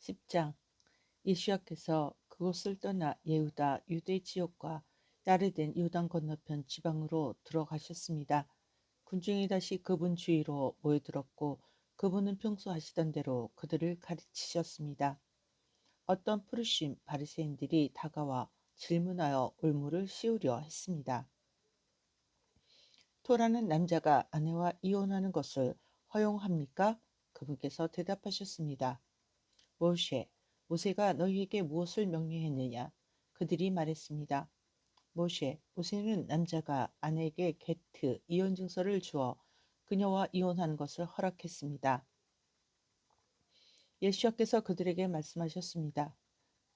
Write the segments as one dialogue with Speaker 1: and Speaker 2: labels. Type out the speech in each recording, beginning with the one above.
Speaker 1: 10장. 예수야께서 그곳을 떠나 예후다 유대 지역과 야레된 요단 건너편 지방으로 들어가셨습니다. 군중이 다시 그분 주위로 모여들었고 그분은 평소 하시던 대로 그들을 가르치셨습니다. 어떤 프르심 바리새인들이 다가와 질문하여 올무를 씌우려 했습니다. 토라는 남자가 아내와 이혼하는 것을 허용합니까? 그분께서 대답하셨습니다. 모세가 너희에게 무엇을 명령했느냐? 그들이 말했습니다. 모세는 남자가 아내에게 게트 이혼 증서를 주어 그녀와 이혼하는 것을 허락했습니다. 예수께서 그들에게 말씀하셨습니다.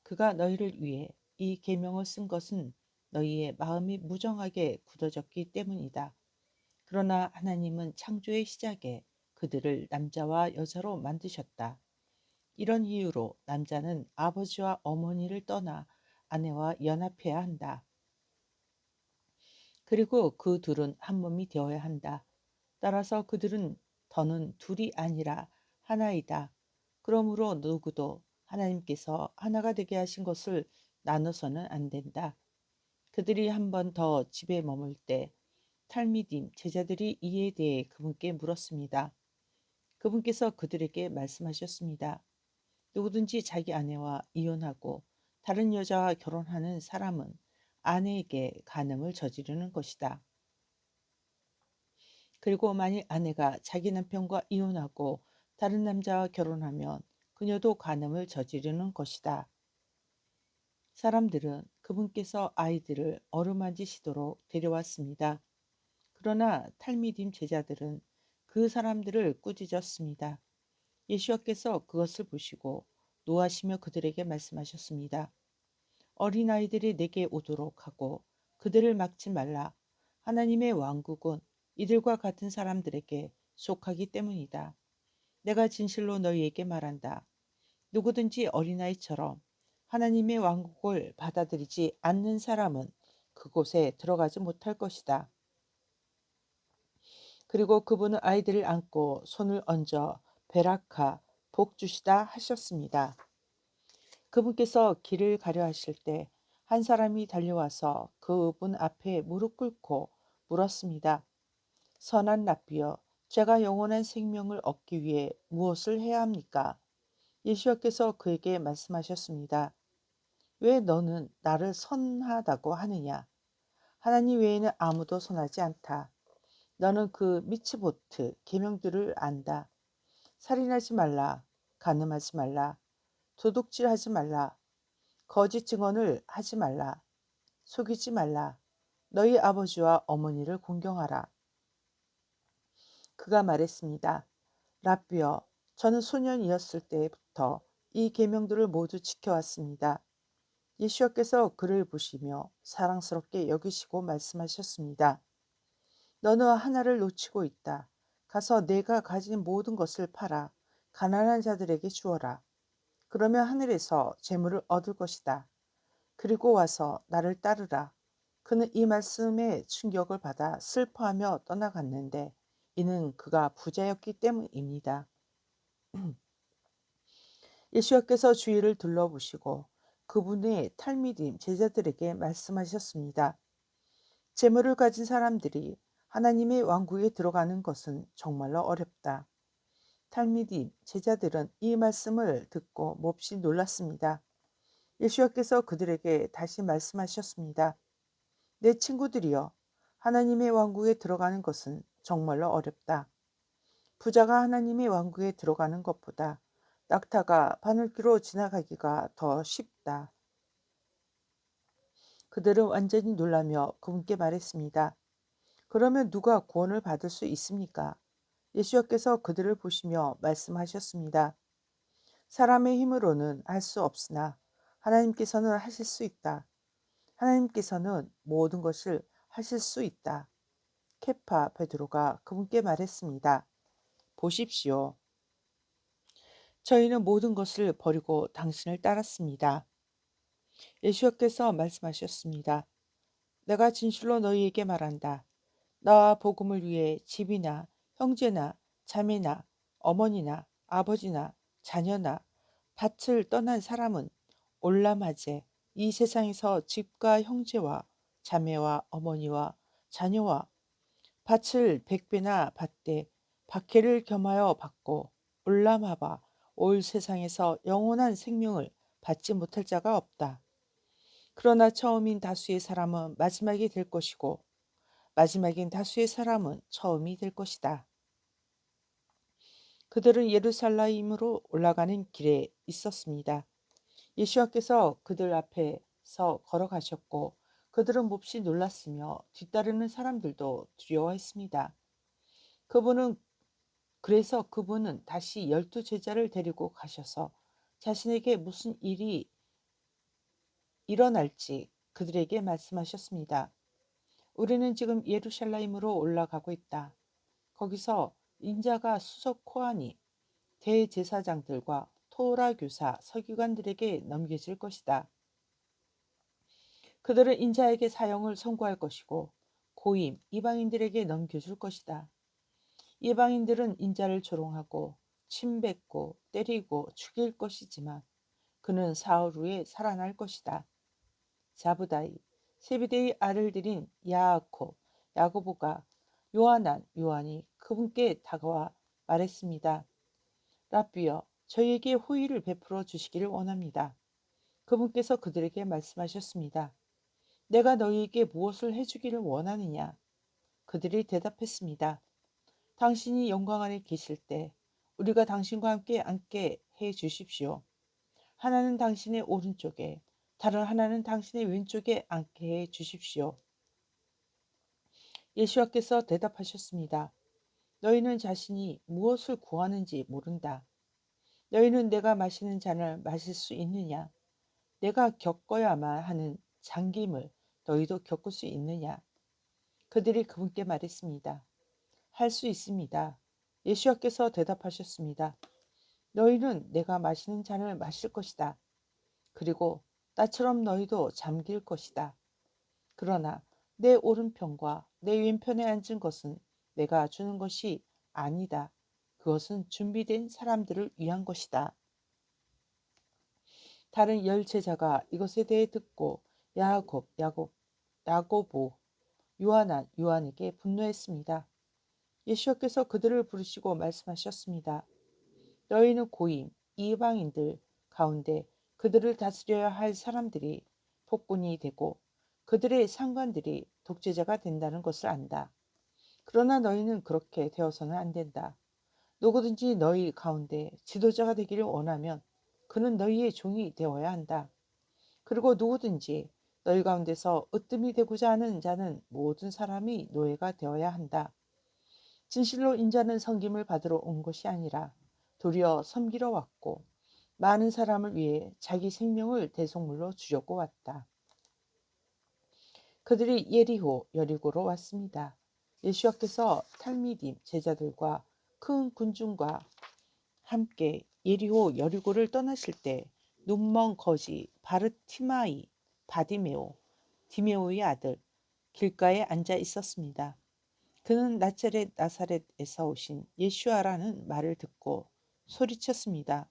Speaker 1: 그가 너희를 위해 이 계명을 쓴 것은 너희의 마음이 무정하게 굳어졌기 때문이다. 그러나 하나님은 창조의 시작에 그들을 남자와 여자로 만드셨다. 이런 이유로 남자는 아버지와 어머니를 떠나 아내와 연합해야 한다. 그리고 그 둘은 한 몸이 되어야 한다. 따라서 그들은 더는 둘이 아니라 하나이다. 그러므로 누구도 하나님께서 하나가 되게 하신 것을 나눠서는 안 된다. 그들이 한 번 더 집에 머물 때 탈미딤 제자들이 이에 대해 그분께 물었습니다. 그분께서 그들에게 말씀하셨습니다. 누구든지 자기 아내와 이혼하고 다른 여자와 결혼하는 사람은 아내에게 간음을 저지르는 것이다. 그리고 만일 아내가 자기 남편과 이혼하고 다른 남자와 결혼하면 그녀도 간음을 저지르는 것이다. 사람들은 그분께서 아이들을 어루만지시도록 데려왔습니다. 그러나 탈미딤 제자들은 그 사람들을 꾸짖었습니다. 예수께서 그것을 보시고 노하시며 그들에게 말씀하셨습니다. 어린아이들이 내게 오도록 하고 그들을 막지 말라. 하나님의 왕국은 이들과 같은 사람들에게 속하기 때문이다. 내가 진실로 너희에게 말한다. 누구든지 어린아이처럼 하나님의 왕국을 받아들이지 않는 사람은 그곳에 들어가지 못할 것이다. 그리고 그분은 아이들을 안고 손을 얹어 베라카 복 주시다 하셨습니다. 그분께서 길을 가려 하실 때 한 사람이 달려와서 그분 앞에 무릎 꿇고 물었습니다. 선한 랍비여, 제가 영원한 생명을 얻기 위해 무엇을 해야 합니까? 예수께서 그에게 말씀하셨습니다. 왜 너는 나를 선하다고 하느냐? 하나님 외에는 아무도 선하지 않다. 너는 그 미츠보트 계명들을 안다. 살인하지 말라, 간음하지 말라, 도둑질하지 말라, 거짓 증언을 하지 말라, 속이지 말라, 너희 아버지와 어머니를 공경하라. 그가 말했습니다. 랍비여, 저는 소년이었을 때부터 이 계명들을 모두 지켜왔습니다. 예수께서 그를 보시며 사랑스럽게 여기시고 말씀하셨습니다. 너는 하나를 놓치고 있다. 가서 내가 가진 모든 것을 팔아 가난한 자들에게 주어라. 그러면 하늘에서 재물을 얻을 것이다. 그리고 와서 나를 따르라. 그는 이 말씀에 충격을 받아 슬퍼하며 떠나갔는데 이는 그가 부자였기 때문입니다. 예수께서 주위를 둘러보시고 그분의 탈미dim 제자들에게 말씀하셨습니다. 재물을 가진 사람들이 하나님의 왕국에 들어가는 것은 정말로 어렵다. 탈미dim 제자들은 이 말씀을 듣고 몹시 놀랐습니다. 예수께서 그들에게 다시 말씀하셨습니다. 내 친구들이여, 하나님의 왕국에 들어가는 것은 정말로 어렵다. 부자가 하나님의 왕국에 들어가는 것보다 낙타가 바늘귀로 지나가기가 더 쉽다. 그들은 완전히 놀라며 그분께 말했습니다. 그러면 누가 구원을 받을 수 있습니까? 예수께서 그들을 보시며 말씀하셨습니다. 사람의 힘으로는 할 수 없으나 하나님께서는 하실 수 있다. 하나님께서는 모든 것을 하실 수 있다. 케파 베드로가 그분께 말했습니다. 보십시오. 저희는 모든 것을 버리고 당신을 따랐습니다. 예수께서 말씀하셨습니다. 내가 진실로 너희에게 말한다. 나와 복음을 위해 집이나 형제나 자매나 어머니나 아버지나 자녀나 밭을 떠난 사람은 올라마제 이 세상에서 집과 형제와 자매와 어머니와 자녀와 밭을 백배나 받되 박해를 겸하여 받고 올라마바 올 세상에서 영원한 생명을 받지 못할 자가 없다. 그러나 처음인 다수의 사람은 마지막이 될 것이고 마지막인 다수의 사람은 처음이 될 것이다. 그들은 예루살렘으로 올라가는 길에 있었습니다. 예수와께서 그들 앞에서 걸어가셨고 그들은 몹시 놀랐으며 뒤따르는 사람들도 두려워했습니다. 그분은 그래서 그분은 다시 12 제자를 데리고 가셔서 자신에게 무슨 일이 일어날지 그들에게 말씀하셨습니다. 우리는 지금 예루살렘으로 올라가고 있다. 거기서 인자가 수석 코하니 대제사장들과 토라 교사 서기관들에게 넘겨질 것이다. 그들은 인자에게 사형을 선고할 것이고 고임 이방인들에게 넘겨줄 것이다. 이방인들은 인자를 조롱하고 침뱉고 때리고 죽일 것이지만 그는 사흘 후에 살아날 것이다. 자브다이 세베대의 아들들인 야아콥 야고보가 요한한 요한이 그분께 다가와 말했습니다. 라비여 저희에게 호의를 베풀어 주시기를 원합니다. 그분께서 그들에게 말씀하셨습니다. 내가 너희에게 무엇을 해주기를 원하느냐? 그들이 대답했습니다. 당신이 영광 안에 계실 때 우리가 당신과 함께 앉게 해 주십시오. 하나는 당신의 오른쪽에 다른 하나는 당신의 왼쪽에 앉게 해 주십시오. 예수와께서 대답하셨습니다. 너희는 자신이 무엇을 구하는지 모른다. 너희는 내가 마시는 잔을 마실 수 있느냐? 내가 겪어야만 하는 잠김을 너희도 겪을 수 있느냐? 그들이 그분께 말했습니다. 할 수 있습니다. 예수와께서 대답하셨습니다. 너희는 내가 마시는 잔을 마실 것이다. 그리고 나처럼 너희도 잠길 것이다. 그러나 내 오른편과 내 왼편에 앉은 것은 내가 주는 것이 아니다. 그것은 준비된 사람들을 위한 것이다. 다른 10 제자가 이것에 대해 듣고 야고보, 요한한 요한에게 분노했습니다. 예수께서 그들을 부르시고 말씀하셨습니다. 너희는 고임 이방인들 가운데 그들을 다스려야 할 사람들이 폭군이 되고 그들의 상관들이 독재자가 된다는 것을 안다. 그러나 너희는 그렇게 되어서는 안 된다. 누구든지 너희 가운데 지도자가 되기를 원하면 그는 너희의 종이 되어야 한다. 그리고 누구든지 너희 가운데서 으뜸이 되고자 하는 자는 모든 사람이 노예가 되어야 한다. 진실로 인자는 섬김을 받으러 온 것이 아니라 도리어 섬기러 왔고 많은 사람을 위해 자기 생명을 대속물로 주려고 왔다. 그들이 여리고로 왔습니다. 예수께서 탈미딤 제자들과 큰 군중과 함께 여리고를 떠나실 때 눈먼 거지 바르티마이 디메오의 아들 길가에 앉아 있었습니다. 그는 나사렛에서 오신 예수아라는 말을 듣고 소리쳤습니다.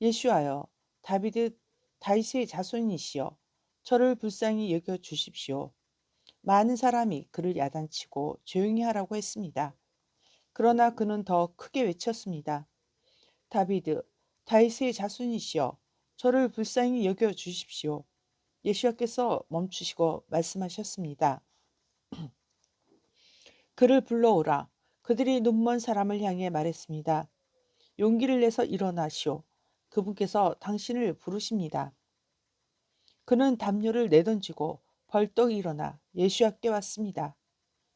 Speaker 1: 예수아여 다윗의 자손이시여 저를 불쌍히 여겨 주십시오. 많은 사람이 그를 야단치고 조용히 하라고 했습니다. 그러나 그는 더 크게 외쳤습니다. 다윗의 자손이시여 저를 불쌍히 여겨 주십시오. 예수께서 멈추시고 말씀하셨습니다. 그를 불러오라. 그들이 눈먼 사람을 향해 말했습니다. 용기를 내서 일어나시오. 그분께서 당신을 부르십니다. 그는 담요를 내던지고 벌떡 일어나 예수께 왔습니다.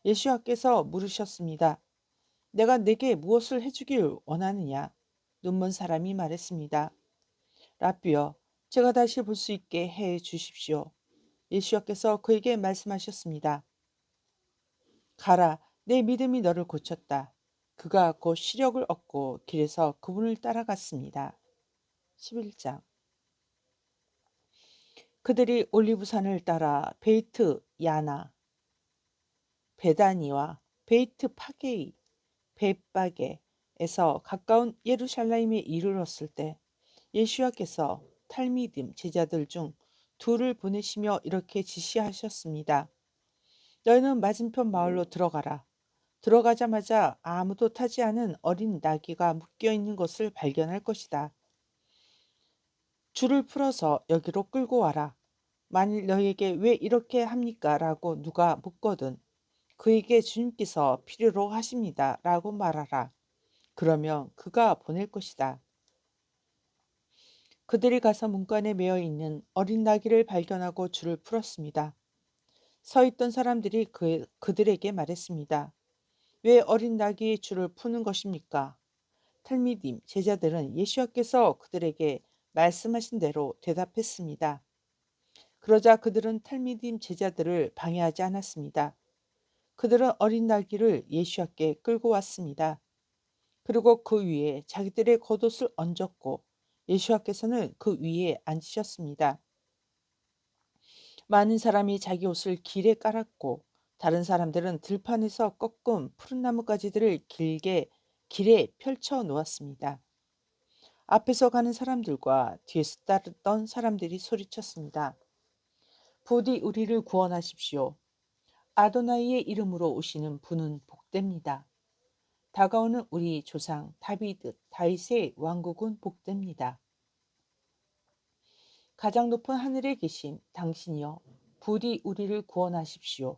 Speaker 1: 예수께서 물으셨습니다. 내게 무엇을 해주길 원하느냐? 눈먼 사람이 말했습니다. 라비여, 제가 다시 볼 수 있게 해 주십시오. 예수께서 그에게 말씀하셨습니다. 가라, 내 믿음이 너를 고쳤다. 그가 곧 시력을 얻고 길에서 그분을 따라갔습니다. 11장. 그들이 올리브산을 따라 베이트 야나, 베다니와 베이트 벳바게에서 가까운 예루살렘에 이르렀을 때 예수와께서 탈미dim 제자들 중 둘을 보내시며 이렇게 지시하셨습니다. 너희는 맞은편 마을로 들어가라. 들어가자마자 아무도 타지 않은 어린 나귀가 묶여 있는 것을 발견할 것이다. 줄을 풀어서 여기로 끌고 와라. 만일 너희에게 왜 이렇게 합니까? 라고 누가 묻거든 그에게 주님께서 필요로 하십니다. 라고 말하라. 그러면 그가 보낼 것이다. 그들이 가서 문간에 매어 있는 어린 나귀를 발견하고 줄을 풀었습니다. 서 있던 사람들이 그들에게 말했습니다. 왜 어린 나귀의 줄을 푸는 것입니까? 탈미dim 제자들은 예수께서 그들에게 말씀하신 대로 대답했습니다. 그러자 그들은 탈미dim 제자들을 방해하지 않았습니다. 그들은 어린 나귀를 예수께 끌고 왔습니다. 그리고 그 위에 자기들의 겉옷을 얹었고 예수께서는 그 위에 앉으셨습니다. 많은 사람이 자기 옷을 길에 깔았고 다른 사람들은 들판에서 꺾은 푸른 나뭇가지들을 길에 펼쳐 놓았습니다. 앞에서 가는 사람들과 뒤에서 따르던 사람들이 소리쳤습니다. 부디 우리를 구원하십시오. 아도나이의 이름으로 오시는 분은 복됩니다. 다가오는 우리 조상 다윗의 왕국은 복됩니다. 가장 높은 하늘에 계신 당신이여 부디 우리를 구원하십시오.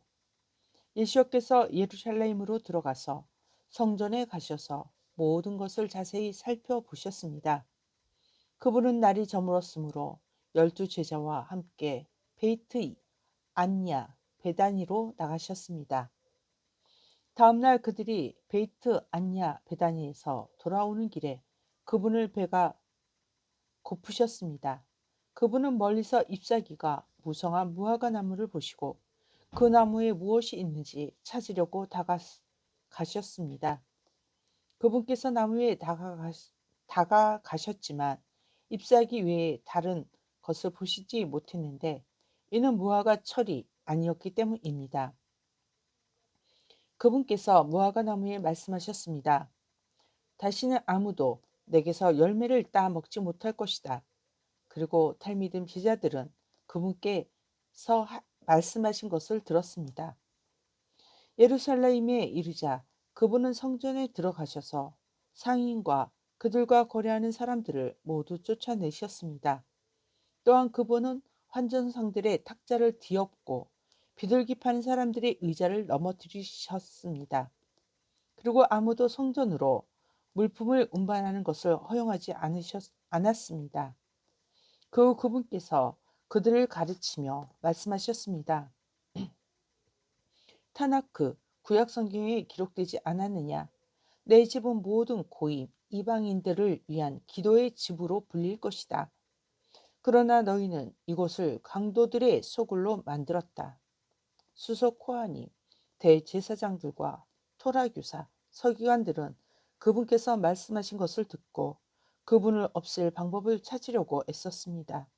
Speaker 1: 예수께서 예루살렘으로 들어가서 성전에 가셔서 모든 것을 자세히 살펴보셨습니다. 그분은 날이 저물었으므로 12 제자와 함께 베이트 안냐 베다니로 나가셨습니다. 다음 날 그들이 베이트 안냐 베다니에서 돌아오는 길에 그분을 배가 고프셨습니다. 그분은 멀리서 잎사귀가 무성한 무화과 나무를 보시고 그 나무에 무엇이 있는지 찾으려고 다가가셨습니다. 그분께서 나무에 다가가셨지만 잎사귀 외에 다른 것을 보시지 못했는데 이는 무화과 철이 아니었기 때문입니다. 그분께서 무화과 나무에 말씀하셨습니다. 다시는 아무도 내게서 열매를 따 먹지 못할 것이다. 그리고 탈미dim 제자들은 그분께서 말씀하신 것을 들었습니다. 예루살렘에 이르자 그분은 성전에 들어가셔서 상인과 그들과 거래하는 사람들을 모두 쫓아내셨습니다. 또한 그분은 환전상들의 탁자를 뒤엎고 비둘기 파는 사람들의 의자를 넘어뜨리셨습니다. 그리고 아무도 성전으로 물품을 운반하는 것을 허용하지 않았습니다. 그분께서 그들을 가르치며 말씀하셨습니다. 타나크 구약 성경에 기록되지 않았느냐? 내 집은 모든 고임 이방인들을 위한 기도의 집으로 불릴 것이다. 그러나 너희는 이곳을 강도들의 소굴로 만들었다. 수석 코하님, 대제사장들과 토라교사, 서기관들은 그분께서 말씀하신 것을 듣고 그분을 없앨 방법을 찾으려고 애썼습니다.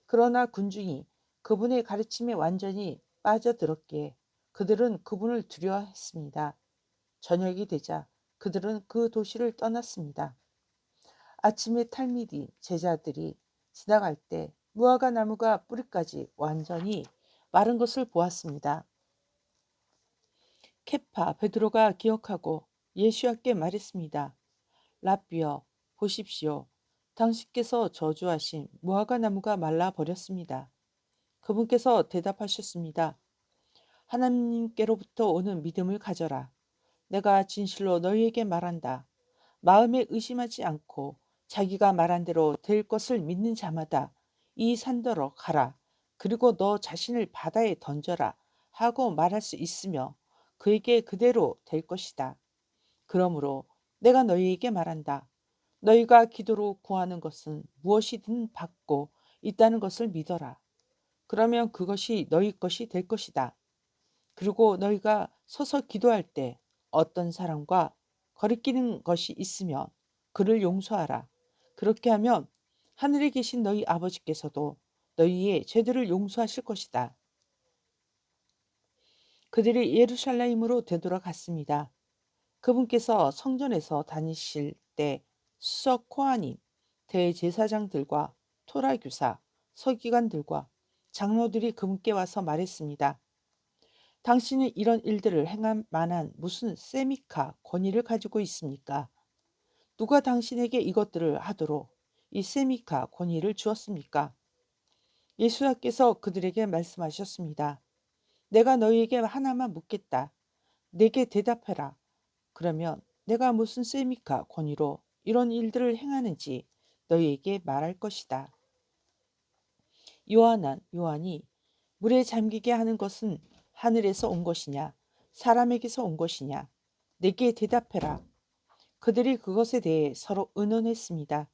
Speaker 1: 그러나 군중이 그분의 가르침에 완전히 빠져들었기에 그들은 그분을 두려워했습니다. 저녁이 되자 그들은 그 도시를 떠났습니다. 아침에 탈미디 제자들이 지나갈 때 무화과 나무가 뿌리까지 완전히 마른 것을 보았습니다. 케파 베드로가 기억하고 예수께 말했습니다. 라비어 보십시오. 당신께서 저주하신 무화과 나무가 말라 버렸습니다. 그분께서 대답하셨습니다. 하나님께로부터 오는 믿음을 가져라. 내가 진실로 너희에게 말한다. 마음에 의심하지 않고 자기가 말한 대로 될 것을 믿는 자마다 이 산더러 가라. 그리고 너 자신을 바다에 던져라. 하고 말할 수 있으며 그에게 그대로 될 것이다. 그러므로 내가 너희에게 말한다. 너희가 기도로 구하는 것은 무엇이든 받고 있다는 것을 믿어라. 그러면 그것이 너희 것이 될 것이다. 그리고 너희가 서서 기도할 때 어떤 사람과 거리끼는 것이 있으면 그를 용서하라. 그렇게 하면 하늘에 계신 너희 아버지께서도 너희의 죄들을 용서하실 것이다. 그들이 예루살렘으로 되돌아갔습니다. 그분께서 성전에서 다니실 때 수석 코하님, 대제사장들과 토라교사, 서기관들과 장로들이 그분께 와서 말했습니다. 당신은 이런 일들을 행할 만한 무슨 세미카 권위를 가지고 있습니까? 누가 당신에게 이것들을 하도록 이 세미카 권위를 주었습니까? 예수님께서 그들에게 말씀하셨습니다. 내가 너희에게 하나만 묻겠다. 내게 대답해라. 그러면 내가 무슨 세미카 권위로 이런 일들을 행하는지 너희에게 말할 것이다. 요한이 물에 잠기게 하는 것은 하늘에서 온 것이냐 사람에게서 온 것이냐 내게 대답해라. 그들이 그것에 대해 서로 의논했습니다.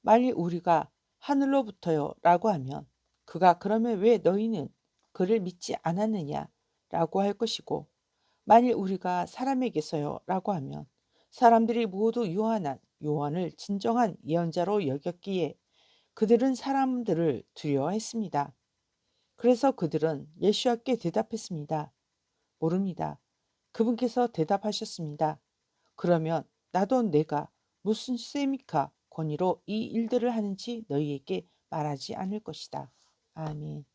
Speaker 1: 만일 우리가 하늘로부터요 라고 하면 그가 그러면 왜 너희는 그를 믿지 않았느냐 라고 할 것이고 만일 우리가 사람에게서요 라고 하면 사람들이 모두 요한을 진정한 예언자로 여겼기에 그들은 사람들을 두려워했습니다. 그래서 그들은 예수께 대답했습니다. 모릅니다. 그분께서 대답하셨습니다. 그러면 나도 내가 무슨 세미카 권위로 이 일들을 하는지 너희에게 말하지 않을 것이다. 아멘.